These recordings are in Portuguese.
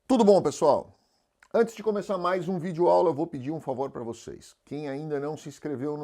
Tudo bom, pessoal? Antes de começar mais um vídeo aula, eu vou pedir um favor para vocês. Quem ainda não se inscreveu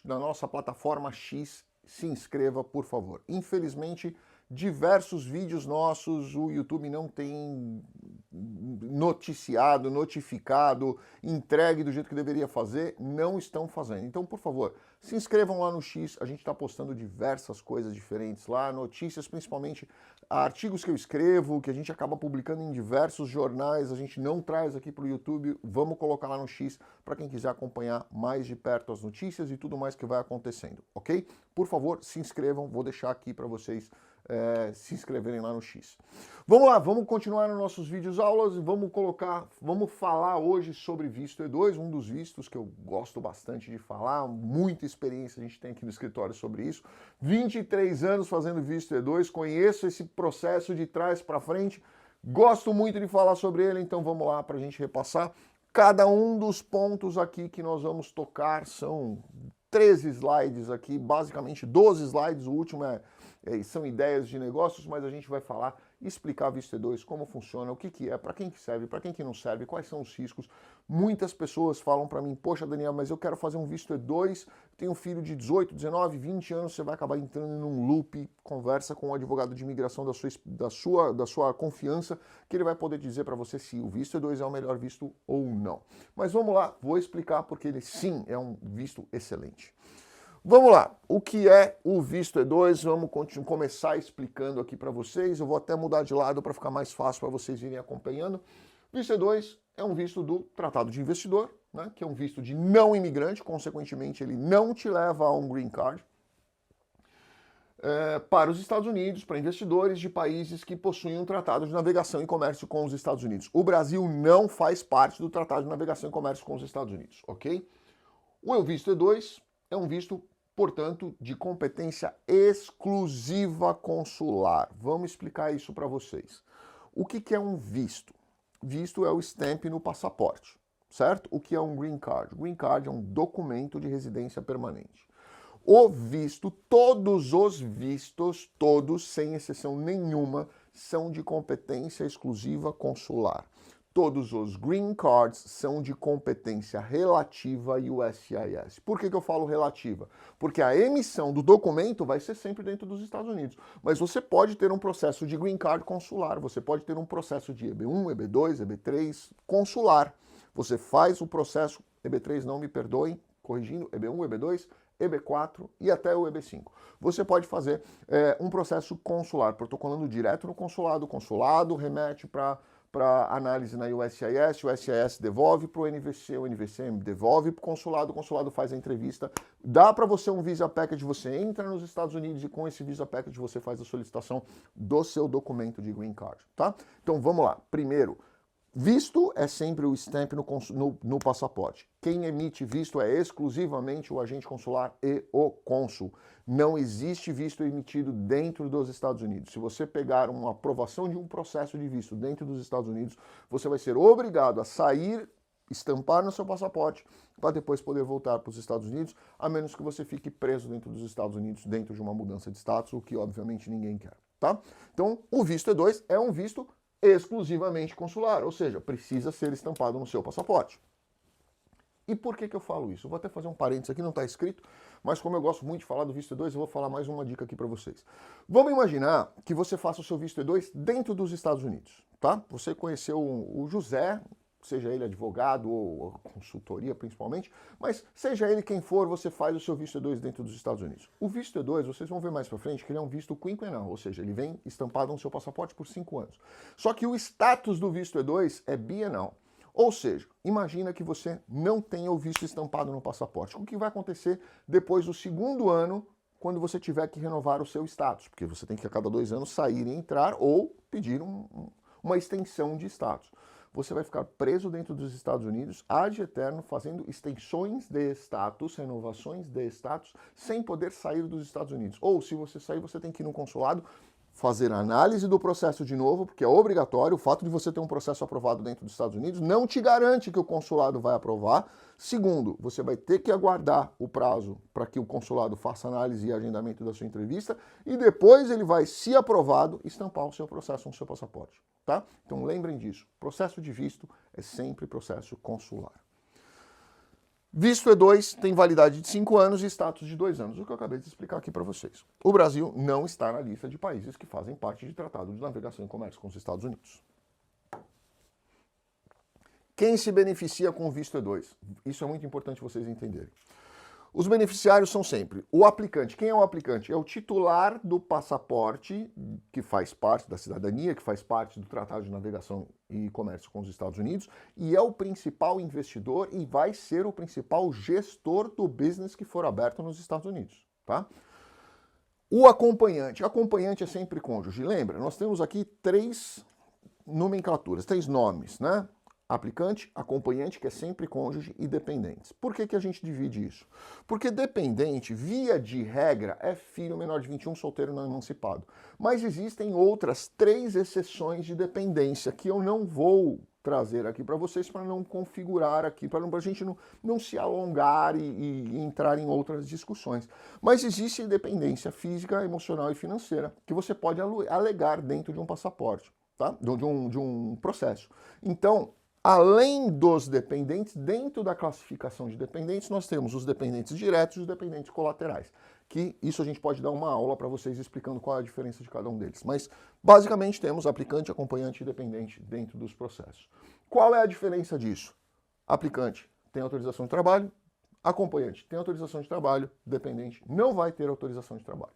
na nossa plataforma X, se inscreva, por favor. Infelizmente, diversos vídeos nossos o YouTube não tem noticiado, notificado, entregue do jeito que deveria fazer, não estão fazendo. Então, por favor, se inscrevam lá no X, a gente está postando diversas coisas diferentes lá, notícias, principalmente artigos que eu escrevo, que a gente acaba publicando em diversos jornais, a gente não traz aqui para o YouTube, vamos colocar lá no X para quem quiser acompanhar mais de perto as notícias e tudo mais que vai acontecendo, ok? Por favor, se inscrevam, vou deixar aqui para vocês se inscreverem lá no X. Vamos lá, vamos continuar nos nossos vídeos aulas e vamos falar hoje sobre visto E2, um dos vistos que eu gosto bastante de falar, muita experiência a gente tem aqui no escritório sobre isso. 23 anos fazendo visto E2, conheço esse processo de trás para frente, gosto muito de falar sobre ele, então vamos lá para a gente repassar. Cada um dos pontos aqui que nós vamos tocar são 13 slides aqui, basicamente 12 slides, o último são ideias de negócios, mas a gente vai falar, explicar visto E2, como funciona, o que é, para quem que serve, para quem que não serve, quais são os riscos. Muitas pessoas falam para mim, poxa Daniel, mas eu quero fazer um visto E2, tenho um filho de 18, 19, 20 anos, você vai acabar entrando num loop, conversa com o advogado de imigração da sua confiança, que ele vai poder dizer para você se o visto E2 é o melhor visto ou não. Mas vamos lá, vou explicar porque ele sim é um visto excelente. Vamos lá, o que é o visto E2? Vamos começar explicando aqui para vocês. Eu vou até mudar de lado para ficar mais fácil para vocês irem acompanhando. Visto E2 é um visto do Tratado de Investidor, né, que é um visto de não imigrante, consequentemente ele não te leva a um green card. Para os Estados Unidos, para investidores de países que possuem um tratado de navegação e comércio com os Estados Unidos. O Brasil não faz parte do Tratado de Navegação e Comércio com os Estados Unidos, ok? O visto E2 é um visto, portanto, de competência exclusiva consular. Vamos explicar isso para vocês. O que é um visto? Visto é o stamp no passaporte, certo? O que é um green card? Green card é um documento de residência permanente. O visto, todos os vistos, todos, sem exceção nenhuma, são de competência exclusiva consular. Todos os green cards são de competência relativa USCIS. Por que eu falo relativa? Porque a emissão do documento vai ser sempre dentro dos Estados Unidos. Mas você pode ter um processo de green card consular, você pode ter um processo de EB1, EB2, EB3 consular. Você faz o processo, EB3 não me perdoem, corrigindo, EB1, EB2, EB4 e até o EB5. Você pode fazer um processo consular, protocolando direto no consulado, o consulado remete para análise na USCIS, o USCIS devolve para o NVC devolve para o consulado faz a entrevista, dá para você um Visa Package, você entra nos Estados Unidos e com esse Visa Package você faz a solicitação do seu documento de Green Card, tá? Então vamos lá, primeiro, visto é sempre o stamp no passaporte. Quem emite visto é exclusivamente o agente consular e o cônsul. Não existe visto emitido dentro dos Estados Unidos. Se você pegar uma aprovação de um processo de visto dentro dos Estados Unidos, você vai ser obrigado a sair, estampar no seu passaporte, para depois poder voltar para os Estados Unidos, a menos que você fique preso dentro dos Estados Unidos, dentro de uma mudança de status, o que obviamente ninguém quer, tá? Então, o visto E2 é um visto exclusivamente consular, ou seja, precisa ser estampado no seu passaporte. E por que eu falo isso? Eu vou até fazer um parênteses aqui, não está escrito, mas como eu gosto muito de falar do visto E2, eu vou falar mais uma dica aqui para vocês. Vamos imaginar que você faça o seu visto E2 dentro dos Estados Unidos, tá? Você conheceu o José, seja ele advogado ou consultoria principalmente, mas seja ele quem for, você faz o seu visto E2 dentro dos Estados Unidos. O visto E2, vocês vão ver mais para frente, que ele é um visto quinquenal, ou seja, ele vem estampado no seu passaporte por 5 anos. Só que o status do visto E2 é bienal. Ou seja, imagina que você não tenha o visto estampado no passaporte. O que vai acontecer depois do segundo ano, quando você tiver que renovar o seu status? Porque você tem que a cada 2 anos sair e entrar ou pedir uma extensão de status. Você vai ficar preso dentro dos Estados Unidos, ad eterno, fazendo extensões de status, renovações de status, sem poder sair dos Estados Unidos. Ou, se você sair, você tem que ir no consulado, fazer análise do processo de novo, porque é obrigatório. O fato de você ter um processo aprovado dentro dos Estados Unidos não te garante que o consulado vai aprovar. Segundo, você vai ter que aguardar o prazo para que o consulado faça análise e agendamento da sua entrevista e depois ele vai, se aprovado, estampar o seu processo no seu passaporte, tá? Então lembrem disso, processo de visto é sempre processo consular. Visto E2 tem validade de 5 anos e status de 2 anos, o que eu acabei de explicar aqui para vocês. O Brasil não está na lista de países que fazem parte de tratado de navegação e comércio com os Estados Unidos. Quem se beneficia com o visto E2? Isso é muito importante vocês entenderem. Os beneficiários são sempre o aplicante. Quem é o aplicante? É o titular do passaporte, que faz parte da cidadania, que faz parte do Tratado de Navegação e Comércio com os Estados Unidos, e é o principal investidor e vai ser o principal gestor do business que for aberto nos Estados Unidos, tá? O acompanhante é sempre cônjuge. Lembra, nós temos aqui 3 nomenclaturas, 3 nomes, né? Aplicante, acompanhante, que é sempre cônjuge, e dependentes. Por que a gente divide isso? Porque dependente, via de regra, é filho menor de 21, solteiro não emancipado. Mas existem outras 3 exceções de dependência que eu não vou trazer aqui para vocês para não configurar aqui, para a gente não se alongar e entrar em outras discussões. Mas existe dependência física, emocional e financeira que você pode alegar dentro de um passaporte, tá? De um processo. Então, além dos dependentes, dentro da classificação de dependentes, nós temos os dependentes diretos e os dependentes colaterais. Que isso a gente pode dar uma aula para vocês explicando qual é a diferença de cada um deles. Mas, basicamente, temos aplicante, acompanhante e dependente dentro dos processos. Qual é a diferença disso? Aplicante tem autorização de trabalho, acompanhante tem autorização de trabalho, dependente não vai ter autorização de trabalho.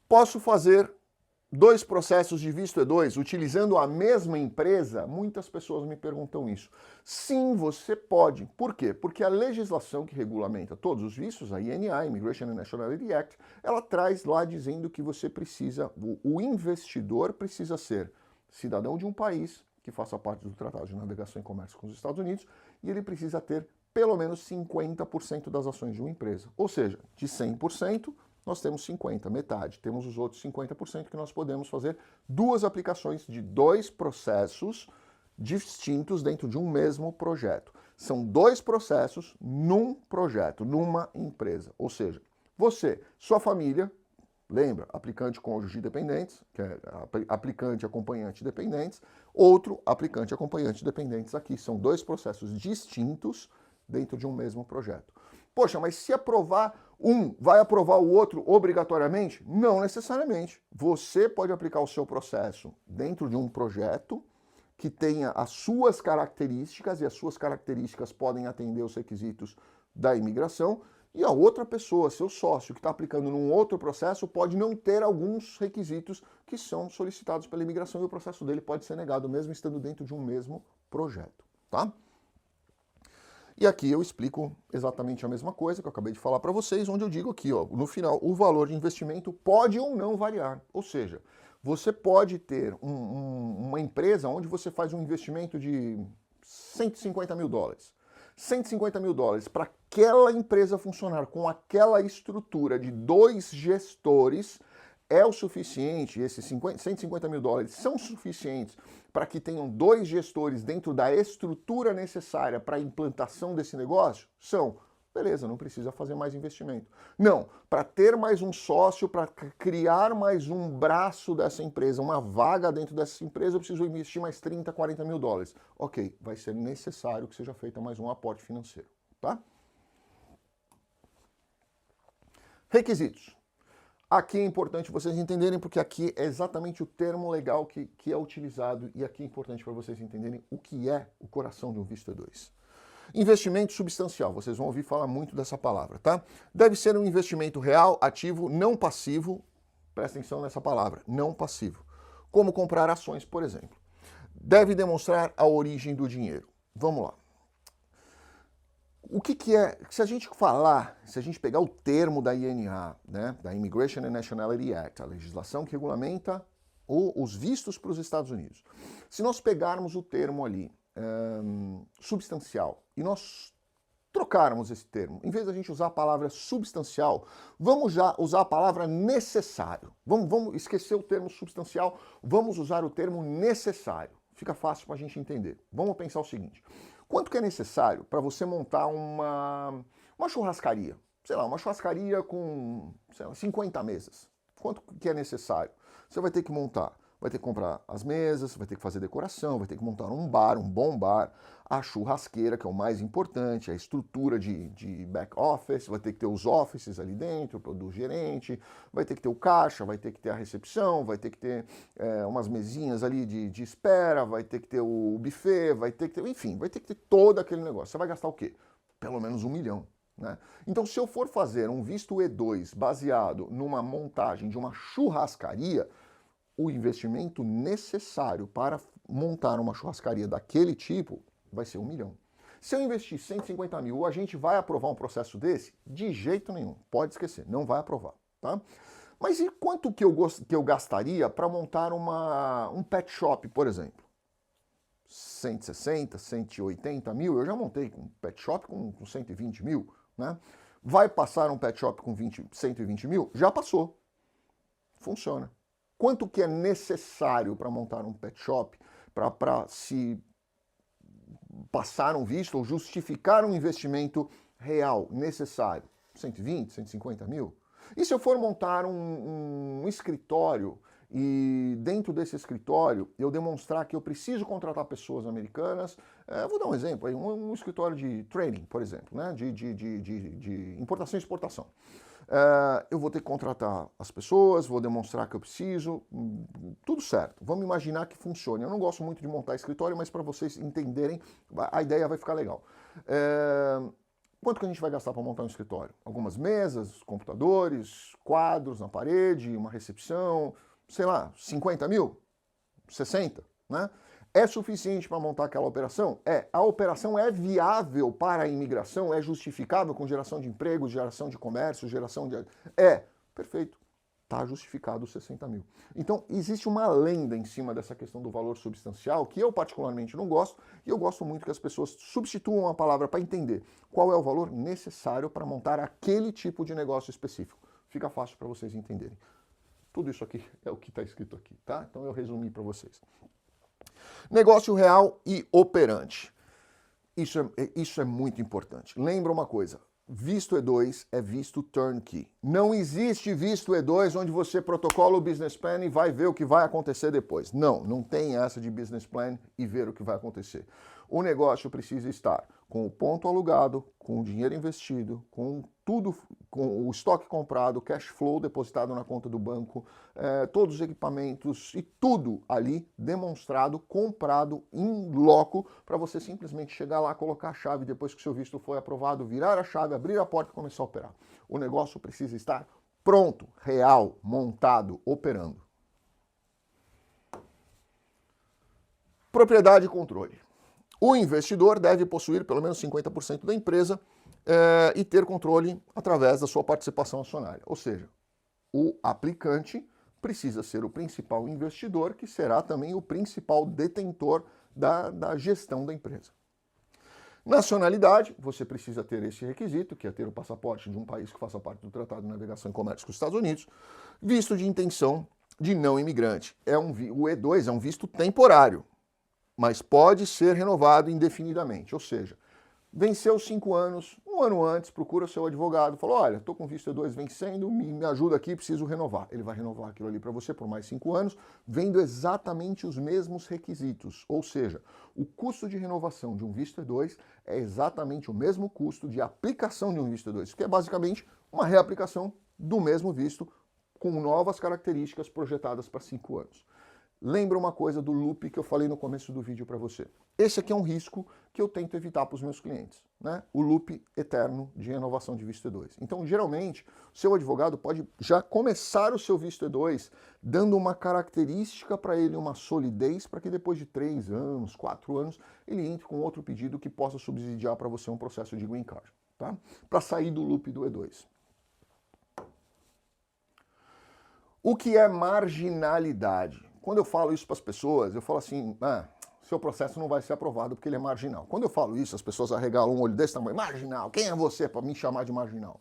Posso fazer 2 processos de visto E2 utilizando a mesma empresa? Muitas pessoas me perguntam isso. Sim, você pode. Por quê? Porque a legislação que regulamenta todos os vistos, a INA, Immigration and Nationality Act, ela traz lá dizendo que você precisa, o investidor precisa ser cidadão de um país que faça parte do Tratado de Navegação e Comércio com os Estados Unidos e ele precisa ter pelo menos 50% das ações de uma empresa. Ou seja, de 100%, nós temos 50%, metade. Temos os outros 50% que nós podemos fazer 2 aplicações de 2 processos distintos dentro de um mesmo projeto. São 2 processos num projeto, numa empresa. Ou seja, você, sua família, lembra, aplicante, cônjuge e dependentes, que é aplicante, acompanhante e dependentes, outro aplicante, acompanhante e dependentes aqui. São 2 processos distintos dentro de um mesmo projeto. Poxa, mas se aprovar um, vai aprovar o outro obrigatoriamente? Não necessariamente. Você pode aplicar o seu processo dentro de um projeto que tenha as suas características, e as suas características podem atender os requisitos da imigração, e a outra pessoa, seu sócio, que está aplicando num outro processo, pode não ter alguns requisitos que são solicitados pela imigração, e o processo dele pode ser negado, mesmo estando dentro de um mesmo projeto, tá? E aqui eu explico exatamente a mesma coisa que eu acabei de falar para vocês, onde eu digo aqui, ó, no final, o valor de investimento pode ou não variar. Ou seja, você pode ter uma empresa onde você faz um investimento de 150 mil dólares. 150 mil dólares para aquela empresa funcionar com aquela estrutura de 2 gestores é o suficiente, esses 150 mil dólares são suficientes para que tenham 2 gestores dentro da estrutura necessária para a implantação desse negócio? São. Beleza, não precisa fazer mais investimento. Não, para ter mais um sócio, para criar mais um braço dessa empresa, uma vaga dentro dessa empresa, eu preciso investir mais 30, 40 mil dólares. Ok, vai ser necessário que seja feito mais um aporte financeiro, tá? Requisitos. Aqui é importante vocês entenderem, porque aqui é exatamente o termo legal que é utilizado, e aqui é importante para vocês entenderem o que é o coração de um visto E2. Investimento substancial, vocês vão ouvir falar muito dessa palavra, tá? Deve ser um investimento real, ativo, não passivo, presta atenção nessa palavra, não passivo. Como comprar ações, por exemplo. Deve demonstrar a origem do dinheiro. Vamos lá. O que é, se a gente falar, se a gente pegar o termo da INA, né, da Immigration and Nationality Act, a legislação que regulamenta os vistos para os Estados Unidos, se nós pegarmos o termo ali, substancial, e nós trocarmos esse termo, em vez da gente usar a palavra substancial, vamos já usar a palavra necessário. Vamos esquecer o termo substancial, vamos usar o termo necessário. Fica fácil para a gente entender. Vamos pensar o seguinte: quanto que é necessário para você montar uma churrascaria? Sei lá, uma churrascaria com, sei lá, 50 mesas. Quanto que é necessário? Você vai ter que montar, vai ter que comprar as mesas, vai ter que fazer decoração, vai ter que montar um bar, um bom bar, a churrasqueira, que é o mais importante, a estrutura de back office, vai ter que ter os offices ali dentro, do gerente, vai ter que ter o caixa, vai ter que ter a recepção, vai ter que ter umas mesinhas ali de espera, vai ter que ter o buffet, vai ter que ter, enfim, vai ter que ter todo aquele negócio. Você vai gastar o quê? Pelo menos 1 milhão. Né? Então, se eu for fazer um visto E2 baseado numa montagem de uma churrascaria, o investimento necessário para montar uma churrascaria daquele tipo vai ser 1 milhão. Se eu investir 150 mil, a gente vai aprovar um processo desse? De jeito nenhum, pode esquecer, não vai aprovar. Tá? Mas e quanto que eu gastaria para montar um pet shop, por exemplo? 160, 180 mil, eu já montei um pet shop com 120 mil. Né? Vai passar um pet shop com 120 mil? Já passou. Funciona. Quanto que é necessário para montar um pet shop, para se passar um visto ou justificar um investimento real necessário? 120, 150 mil? E se eu for montar um escritório e dentro desse escritório eu demonstrar que eu preciso contratar pessoas americanas, vou dar um exemplo, um escritório de trading, por exemplo, né, de importação e exportação. Eu vou ter que contratar as pessoas, vou demonstrar que eu preciso, tudo certo. Vamos imaginar que funcione. Eu não gosto muito de montar escritório, mas para vocês entenderem, a ideia vai ficar legal. Quanto que a gente vai gastar para montar um escritório? Algumas mesas, computadores, quadros na parede, uma recepção, sei lá, 50 mil? 60, né? É suficiente para montar aquela operação? É. A operação é viável para a imigração? É justificável com geração de emprego, geração de comércio, geração de... É. Perfeito. Está justificado os 60 mil. Então, existe uma lenda em cima dessa questão do valor substancial, que eu particularmente não gosto, e eu gosto muito que as pessoas substituam a palavra para entender qual é o valor necessário para montar aquele tipo de negócio específico. Fica fácil para vocês entenderem. Tudo isso aqui é o que está escrito aqui, tá? Então eu resumi para vocês. Negócio real e operante. Isso é muito importante. Lembra uma coisa, visto E2 é visto turnkey. Não existe visto E2 onde você protocola o business plan e vai ver o que vai acontecer depois. Não, não tem essa de business plan e ver o que vai acontecer. O negócio precisa estar com o ponto alugado, com o dinheiro investido, com tudo, com o estoque comprado, cash flow depositado na conta do banco, todos os equipamentos e tudo ali demonstrado, comprado em loco, para você simplesmente chegar lá, colocar a chave depois que o seu visto foi aprovado, virar a chave, abrir a porta e começar a operar. O negócio precisa estar pronto, real, montado, operando. Propriedade e controle. O investidor deve possuir pelo menos 50% da empresa e ter controle através da sua participação acionária. Ou seja, o aplicante precisa ser o principal investidor, que será também o principal detentor da gestão da empresa. Nacionalidade, você precisa ter esse requisito, que é ter o passaporte de um país que faça parte do Tratado de Navegação e Comércio com os Estados Unidos. Visto de intenção de não imigrante. O E2 é um visto temporário, mas pode ser renovado indefinidamente. Ou seja, venceu 5 anos, um ano antes, procura seu advogado, fala, olha, estou com visto E2 vencendo, me ajuda aqui, preciso renovar. Ele vai renovar aquilo ali para você por mais 5 anos, vendo exatamente os mesmos requisitos. Ou seja, o custo de renovação de um visto E2 é exatamente o mesmo custo de aplicação de um visto E2, que é basicamente uma reaplicação do mesmo visto com novas características projetadas para 5 anos. Lembra uma coisa do loop que eu falei no começo do vídeo para você. Esse aqui é um risco que eu tento evitar para os meus clientes, né? O loop eterno de renovação de visto E2. Então, geralmente, o seu advogado pode já começar o seu visto E2 dando uma característica para ele, uma solidez, para que depois de 3 anos, 4 anos, ele entre com outro pedido que possa subsidiar para você um processo de green card, tá? Para sair do loop do E2. O que é marginalidade? Quando eu falo isso para as pessoas, eu falo assim, seu processo não vai ser aprovado porque ele é marginal. Quando eu falo isso, as pessoas arregalam um olho desse tamanho. Marginal, quem é você para me chamar de marginal?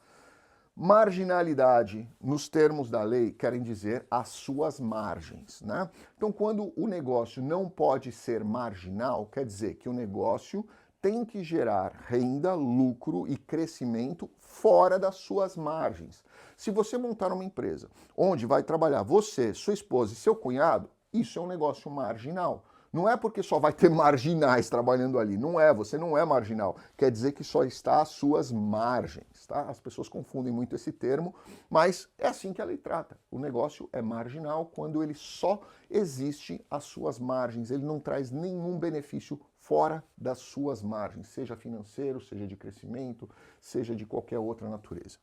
Marginalidade, nos termos da lei, querem dizer as suas margens, né? Então, quando o negócio não pode ser marginal, quer dizer que o negócio tem que gerar renda, lucro e crescimento fora das suas margens. Se você montar uma empresa onde vai trabalhar você, sua esposa e seu cunhado, isso é um negócio marginal. Não é porque só vai ter marginais trabalhando ali. Não é, você não é marginal. Quer dizer que só está às suas margens, tá? As pessoas confundem muito esse termo, mas é assim que a lei trata. O negócio é marginal quando ele só existe às suas margens. Ele não traz nenhum benefício fora das suas margens, seja financeiro, seja de crescimento, seja de qualquer outra natureza.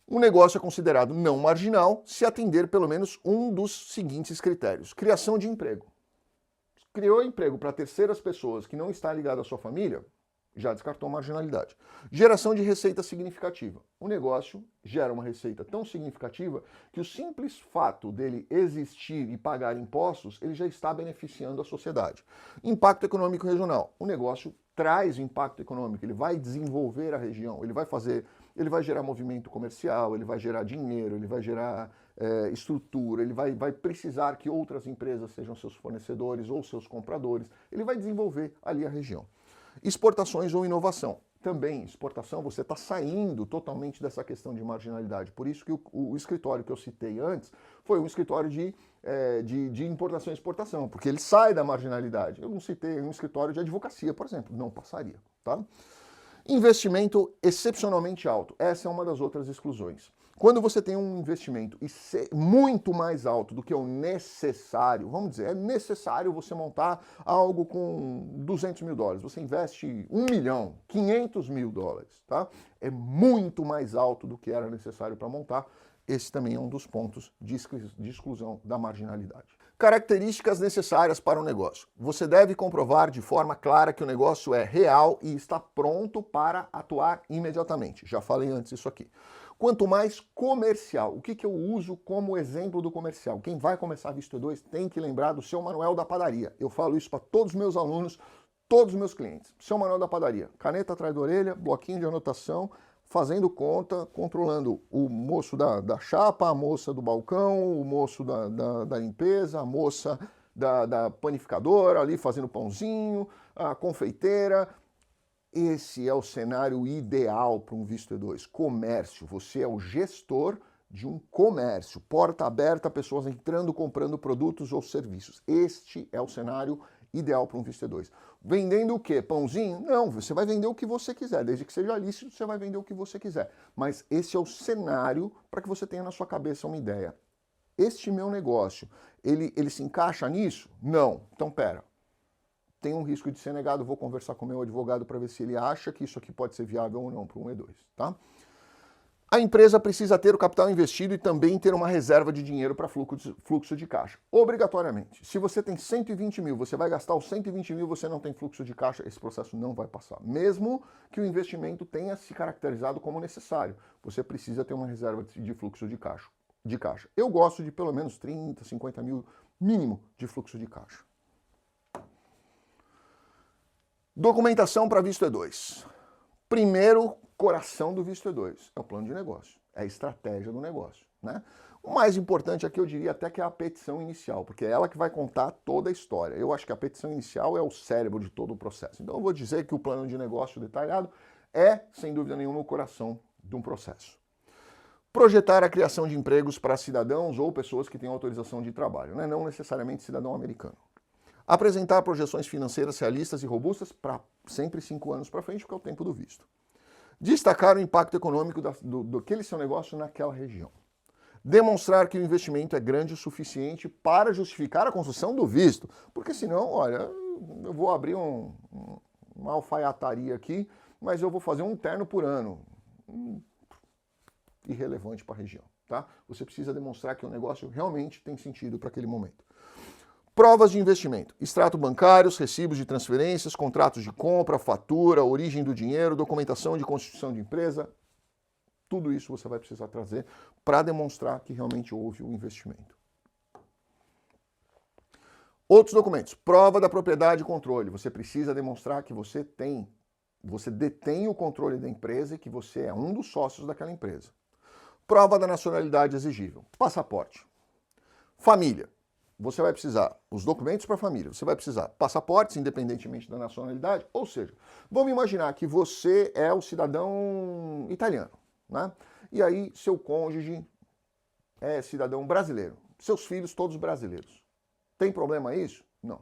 Um negócio é considerado não marginal se atender pelo menos um dos seguintes critérios. Criação de emprego. Criou emprego para terceiras pessoas que não está ligado à sua família, já descartou marginalidade. Geração de receita significativa. O negócio gera uma receita tão significativa que o simples fato dele existir e pagar impostos, ele já está beneficiando a sociedade. Impacto econômico regional. O negócio traz impacto econômico, ele vai desenvolver a região, ele vai gerar movimento comercial, ele vai gerar dinheiro, ele vai gerar estrutura, ele vai precisar que outras empresas sejam seus fornecedores ou seus compradores, ele vai desenvolver ali a região. Exportações ou inovação. Também, exportação, você está saindo totalmente dessa questão de marginalidade. Por isso que o escritório que eu citei antes foi um escritório de importação e exportação, porque ele sai da marginalidade. Eu não citei um escritório de advocacia, por exemplo, não passaria, tá? Investimento excepcionalmente alto. Essa é uma das outras exclusões. Quando você tem um investimento muito mais alto do que o necessário, vamos dizer, é necessário você montar algo com 200 mil dólares, você investe 1 milhão, 500 mil dólares, tá? É muito mais alto do que era necessário para montar. Esse também é um dos pontos de exclusão da marginalidade. Características necessárias para o negócio. Você deve comprovar de forma clara que o negócio é real e está pronto para atuar imediatamente. Já falei antes isso aqui. Quanto mais comercial, o que eu uso como exemplo do comercial? Quem vai começar Visto E2 tem que lembrar do seu manual da padaria. Eu falo isso para todos os meus alunos, todos os meus clientes. Seu manual da padaria, caneta atrás da orelha, bloquinho de anotação, fazendo conta, controlando o moço da chapa, a moça do balcão, o moço da limpeza, a moça da panificadora ali fazendo pãozinho, a confeiteira. Esse é o cenário ideal para um Visto E2. Comércio, você é o gestor de um comércio, porta aberta, pessoas entrando, comprando produtos ou serviços. Este é o cenário ideal para um Visto E2. Vendendo o quê? Pãozinho? Não, você vai vender o que você quiser, desde que seja lícito, você vai vender o que você quiser. Mas esse é o cenário para que você tenha na sua cabeça uma ideia. Este meu negócio, ele se encaixa nisso? Não. Então, pera. Tem um risco de ser negado, vou conversar com o meu advogado para ver se ele acha que isso aqui pode ser viável ou não para um E2, tá? A empresa precisa ter o capital investido e também ter uma reserva de dinheiro para fluxo de caixa. Obrigatoriamente. Se você tem 120 mil, você vai gastar os 120 mil, você não tem fluxo de caixa, esse processo não vai passar. Mesmo que o investimento tenha se caracterizado como necessário, você precisa ter uma reserva de fluxo de caixa. Eu gosto de pelo menos 30, 50 mil mínimo de fluxo de caixa. Documentação para Visto E2. Primeiro coração do Visto E2 é o plano de negócio, é a estratégia do negócio, né? O mais importante aqui eu diria até que é a petição inicial, porque é ela que vai contar toda a história. Eu acho que a petição inicial é o cérebro de todo o processo. Então eu vou dizer que o plano de negócio detalhado é, sem dúvida nenhuma, o coração de um processo. Projetar a criação de empregos para cidadãos ou pessoas que têm autorização de trabalho, né? Não necessariamente cidadão americano. Apresentar projeções financeiras realistas e robustas para sempre 5 anos para frente, porque é o tempo do visto. Destacar o impacto econômico daquele seu negócio naquela região. Demonstrar que o investimento é grande o suficiente para justificar a construção do visto. Porque senão, olha, eu vou abrir uma alfaiataria aqui, mas eu vou fazer um terno por ano. Irrelevante para a região, tá? Você precisa demonstrar que o negócio realmente tem sentido para aquele momento. Provas de investimento, extrato bancários, recibos de transferências, contratos de compra, fatura, origem do dinheiro, documentação de constituição de empresa. Tudo isso você vai precisar trazer para demonstrar que realmente houve um investimento. Outros documentos. Prova da propriedade e controle. Você precisa demonstrar que você detém o controle da empresa e que você é um dos sócios daquela empresa. Prova da nacionalidade exigível. Passaporte. Família. Você vai precisar os documentos para a família. Você vai precisar passaportes, independentemente da nacionalidade. Ou seja, vamos imaginar que você é o cidadão italiano, né? E aí seu cônjuge é cidadão brasileiro. Seus filhos todos brasileiros. Tem problema isso? Não.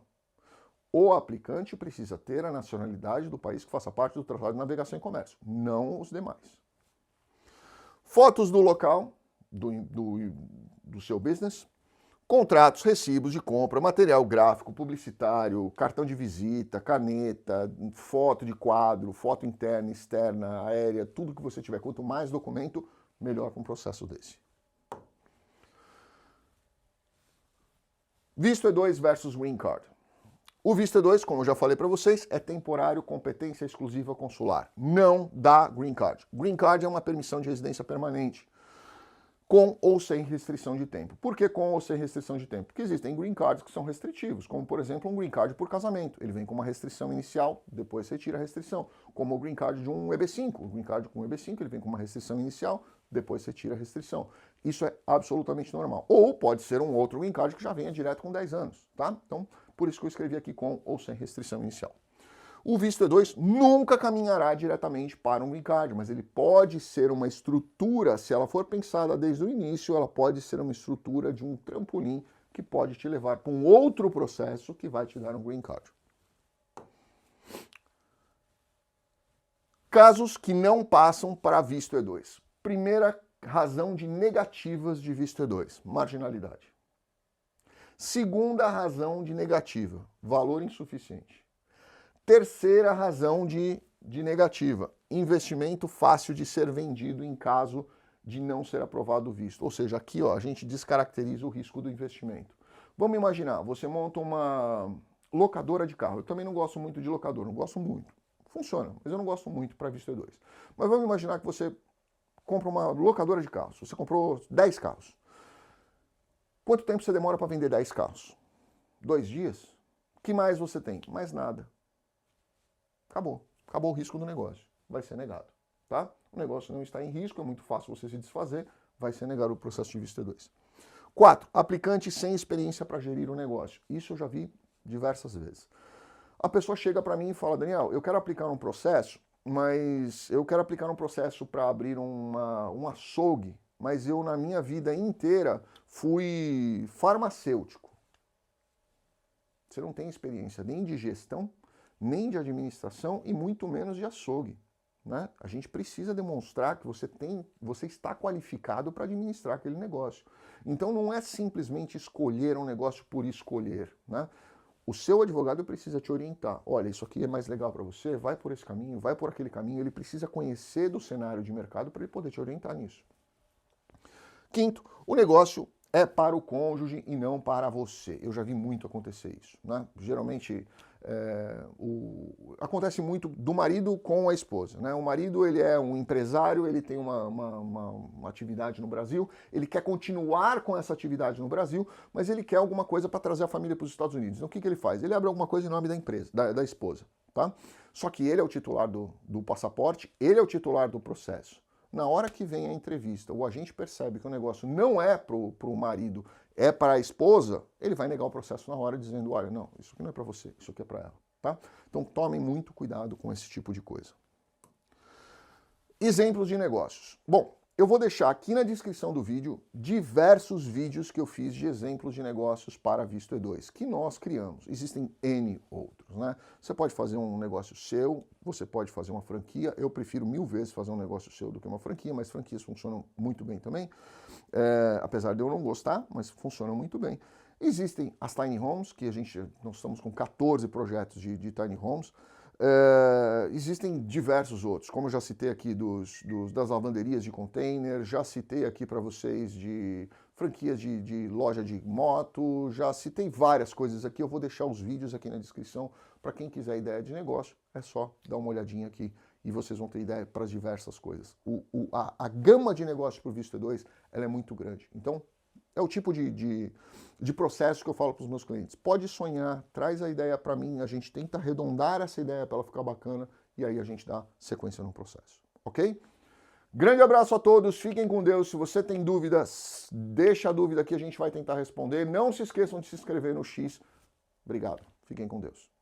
O aplicante precisa ter a nacionalidade do país que faça parte do Tratado de Navegação e Comércio, não os demais. Fotos do local, do seu business, contratos, recibos de compra, material gráfico, publicitário, cartão de visita, caneta, foto de quadro, foto interna, externa, aérea, tudo que você tiver. Quanto mais documento, melhor para um processo desse. Visto E2 versus Green Card. O visto E2, como eu já falei para vocês, é temporário, competência exclusiva consular. Não dá Green Card. Green Card é uma permissão de residência permanente, com ou sem restrição de tempo. Por que com ou sem restrição de tempo? Porque existem Green Cards que são restritivos, como por exemplo um Green Card por casamento. Ele vem com uma restrição inicial, depois você tira a restrição. Como o Green Card de um EB5. O Green Card com um EB5 ele vem com uma restrição inicial, depois você tira a restrição. Isso é absolutamente normal. Ou pode ser um outro Green Card que já venha direto com 10 anos, tá? Então, por isso que eu escrevi aqui com ou sem restrição inicial. O visto E2 nunca caminhará diretamente para um Green Card, mas ele pode ser uma estrutura, se ela for pensada desde o início, ela pode ser uma estrutura de um trampolim que pode te levar para um outro processo que vai te dar um Green Card. Casos que não passam para visto E2. Primeira razão de negativas de visto E2, marginalidade. Segunda razão de negativa, valor insuficiente. Terceira razão de negativa, investimento fácil de ser vendido em caso de não ser aprovado o visto. Ou seja, aqui ó, a gente descaracteriza o risco do investimento. Vamos imaginar, você monta uma locadora de carro. Eu também não gosto muito de locadora, não gosto muito. Funciona, mas eu não gosto muito para visto E2. Mas vamos imaginar que você compra uma locadora de carros. Você comprou 10 carros. Quanto tempo você demora para vender 10 carros? 2 dias? O que mais você tem? Mais nada. Acabou. Acabou o risco do negócio. Vai ser negado. Tá? O negócio não está em risco, é muito fácil você se desfazer, vai ser negado o processo de visto E2. 4. Aplicante sem experiência para gerir o negócio. Isso eu já vi diversas vezes. A pessoa chega para mim e fala, Daniel, eu quero aplicar um processo, mas eu quero aplicar um processo para abrir um açougue, mas eu na minha vida inteira fui farmacêutico. Você não tem experiência nem de gestão, nem de administração e muito menos de açougue, né? A gente precisa demonstrar que você está qualificado para administrar aquele negócio. Então não é simplesmente escolher um negócio por escolher, né? O seu advogado precisa te orientar. Olha, isso aqui é mais legal para você, vai por esse caminho, vai por aquele caminho. Ele precisa conhecer do cenário de mercado para ele poder te orientar nisso. Quinto, o negócio é para o cônjuge e não para você. Eu já vi muito acontecer isso, né? Geralmente acontece muito do marido com a esposa, né? O marido ele é um empresário, ele tem uma atividade no Brasil, ele quer continuar com essa atividade no Brasil, mas ele quer alguma coisa para trazer a família para os Estados Unidos. Então o que ele faz? Ele abre alguma coisa em nome da empresa, da esposa, tá? Só que ele é o titular do passaporte, ele é o titular do processo. Na hora que vem a entrevista, o agente percebe que o negócio não é para o marido, é para a esposa, ele vai negar o processo na hora, dizendo, olha, não, isso aqui não é para você, isso aqui é para ela, tá? Então tomem muito cuidado com esse tipo de coisa. Exemplos de negócios. Bom, eu vou deixar aqui na descrição do vídeo diversos vídeos que eu fiz de exemplos de negócios para visto E2, que nós criamos. Existem N outros, né? Você pode fazer um negócio seu, você pode fazer uma franquia. Eu prefiro 1000 vezes fazer um negócio seu do que uma franquia, mas franquias funcionam muito bem também. Apesar de eu não gostar, mas funcionam muito bem. Existem as Tiny Homes, que nós estamos com 14 projetos de Tiny Homes. Existem diversos outros, como eu já citei aqui das lavanderias de container, já citei aqui para vocês de franquias de loja de moto, já citei várias coisas aqui, eu vou deixar os vídeos aqui na descrição para quem quiser ideia de negócio, é só dar uma olhadinha aqui e vocês vão ter ideia para as diversas coisas. A gama de negócios por visto E2 ela é muito grande, então É o tipo de processo que eu falo para os meus clientes. Pode sonhar, traz a ideia para mim, a gente tenta arredondar essa ideia para ela ficar bacana e aí a gente dá sequência no processo, ok? Grande abraço a todos, fiquem com Deus. Se você tem dúvidas, deixa a dúvida aqui, a gente vai tentar responder. Não se esqueçam de se inscrever no X. Obrigado, fiquem com Deus.